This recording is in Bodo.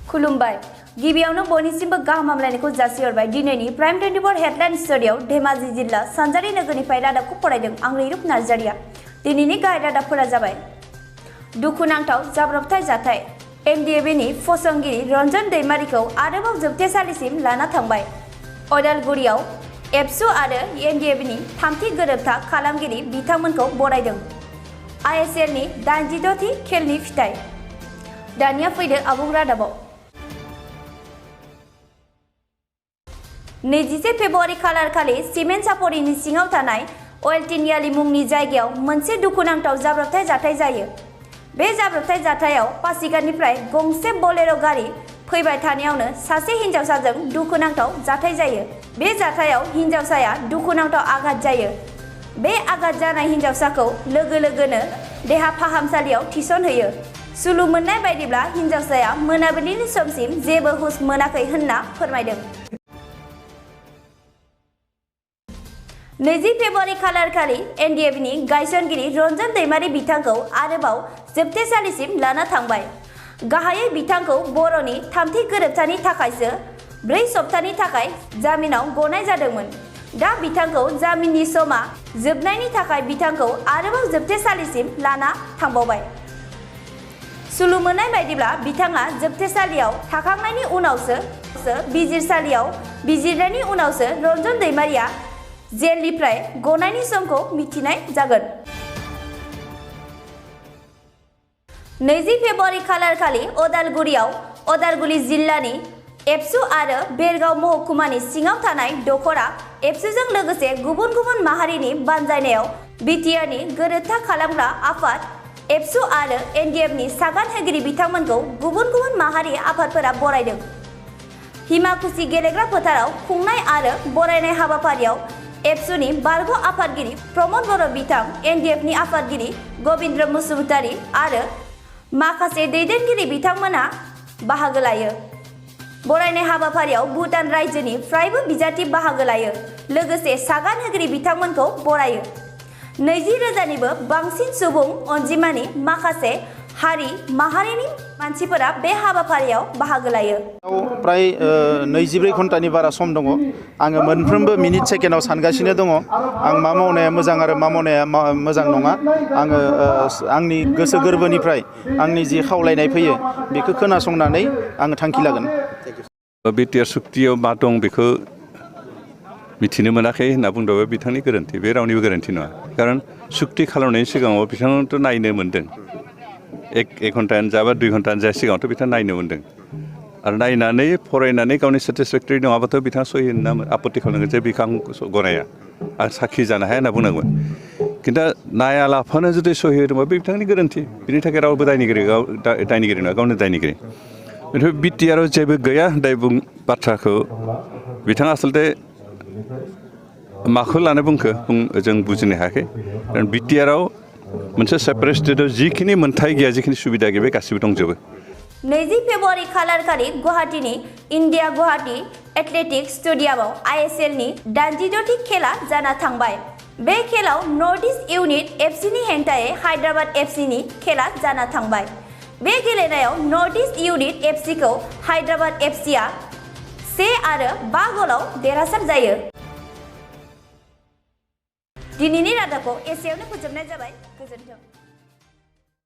खुलुमबाय गिबियावनो बयनिसिमबो गाहाम हामलायनायखौ जासिहरबाय। दिनैनि प्राइम 24 हेडलाइन स्टुडियोआव धेमाजि जिल्ला सानजारि नोगोरनिफ्राय रादाबखौ फरायदों आं रैरुप नार्जारिया। दिनैनि गाहाय रादाबफोरा जाबाय दुखुनांथाव जाब्रबथाय जाथाय एमडिएबिनि फसंगिरि रन्जन दैमारिखौ आरोबाव जोबथेसालिसिम लाना थांबाय। अदालगुरियाव एबसु आरो एमडिएबिनि थामथि गोरोबथा खालामगिरि बिथांमोनखौ बरायदों। आइएसएलनि 86थि खेलनि फिथाइ। दानिया फैदो आबुं रादाबाव। 21 फेब्रुवारि खालारखालि सिमेन्ट सापरिनि सिङाव थानाय अइल तिनियाली मुंनि जायगायाव मोनसे दुखुनांथाव जाब्रबथाय जाथाय जायो। बे जाब्रबथाय जाथायाव पासिघाटनिफ्राय गंसे बोलेरो गारि फैबाय थानायावनो सासे हिनजावसाजों दुखुनांथाव जाथाय जायो। बे जाथायाव हिनजावसाया दुखुनांथाव आघात जायो। बे आघात जानाय हिनजावसाखौ लोगो लोगोनो देहा फाहामसालियाव थिसनहैयो। सुलु मोननाय बायदिब्ला हिनजावसाया मोनाबिलिनि समसिम जेबो हुस मोनाखै होनना फोरमायदों। 20 फेब्रुवारि खालारखालि एनडिएबिनि गायसनगिरि रन्जन दैमारि बिथांखौ आरोबाव जोबथेसालिसिम लाना थांबाय। गाहायै बिथांखौ बर'नि थामथि गोरोबथानि थाखायसो 4 सप्तानि थाखाय जामिनाव गनाय जादोंमोन। दा बिथांखौ जामिननि समा जोबनायनि थाखाय बिथांखौ आरोबाव जोबथेसालिसिम लाना थांबावबाय। सुलु मोननाय बायदिब्ला बिथाङा जोबथेसालियाव थाखांनायनि उनावसो बिजिरसालियाव बिजिरनायनि उनावसो रन्जन दैमारिया जेलनिफ्राय गनायनि समखौ मिथिनाय जागोन। 20 फेब्रुवारि खालारखालि अदालगुरियाव अदालगुरि जिल्लानि एबसु आरो बेरगाव महकुमानि सिङाव थानाय दखरा एबसुजों लोगोसे गुबुन गुबुन माहारिनि बानजायनायाव बिटिआरनि गोरोबथा खालामग्रा आफाद एबसु आरो एनडिएफनि सागान होगिरि बिथांमोनखौ गुबुन गुबुन माहारि आफादफोरा बरायदों। हिमाकुसि गेलेग्रा फोथाराव खुंनाय आरो बरायनाय हाबाफारियाव एबसुनि बारग' आफादगिरि प्रमद बर' बिथां, एनडिएफनि आफादगिरि गबिन्द्र बसुमतारी आरो माखासे दैदेनगिरि बिथांमोना बाहागो लायो। बरायनाय हाबाफारियाव भुटान रायजोनिफ्रायबो बिजाथि बाहागो लायो। लोगोसे सागान होगिरि बिथांमोनखौ बरायो। 20,000निबो बांसिन सुबुं अनजिमानि माखासे हारि माहारिनि मानसिफोरा बे हाबाफारियाव बाहागो लायो। प्राय 24 घन्टानि बारा सम दङ। आङो मोनफ्रोमबो मिनिट सेकेन्डआव सानगासिनो दङ आं मा मावनाया मोजां आरो मा मावनाया मोजां नङा। आङो आंनि गोसो गोरबोनिफ्राय आंनि जि खावलायनाय फैयो बेखौ खोनासंनानै आङो थांखि लागोन। बिटिआर सुक्तियाव मा दं बेखौ मिथिनो मोनाखै होनना बुंदोंबा बिथांनि गोरोन्थि, बे रावनिबो गोरोन्थि नङा। खारन सुक्ति खालामनायनि सिगाङाव बिथाङाथ' नायनो मोन्दों। एक घन्टायानो जा बा 2 घन्टायानो जा सिगाङावथ' बिथाङा नायनो मोन्दों आरो नायनानै फरायनानै गावनि सेटिसफेक्टरि नङाबाथ' बिथाङा सहि होनना आपत्ति खालामनांगोन जे बिखौ आं गनाया, आं साखि जानो हाया होनना बुंनांगोन। खिन्थु नायालाफानो जुदि सहि होदोंबा बे बिथांनि गोरोन्थि। बिनि थाखाय रावबो दायनिगिरि नङा, गावनो दायनिगिरि। बेनिफ्राय बिटिआराव जेबो गैया होननाय बाथ्राखौ बिथाङा आसलथे माखौ लानो बुंखो जों बुजिनो हायाखै। खारन बिटिआराव मोनसे सेपारेट स्टेटआव जिखिनि मोनथाय गैया, जिखिनि सुबिदा गैया बे गासिबो दंजोबो। 20 फेब्रुवारि खालारखालि गुवाहाटीनि इन्डिया गुवाहाटी एथलेटिक्स स्टेडियामाव आइएसएलनि 86थि खेला जाना थांबाय। बे खेलाव नर्थ इस्ट इउनिट एफसिनि हेंथायै हायद्राबाद एफसिनि खेला जाना थांबाय। बे गेलेनायाव नर्थ इस्ट इउनिट एफसिखौ हायद्राबाद एफसिआ 1 आरो 5 गलाव देरहासार जायो। दिनैनि रादाबखौ एसेयावनो फोजोबनाय जाबाय। गोजोन्थों।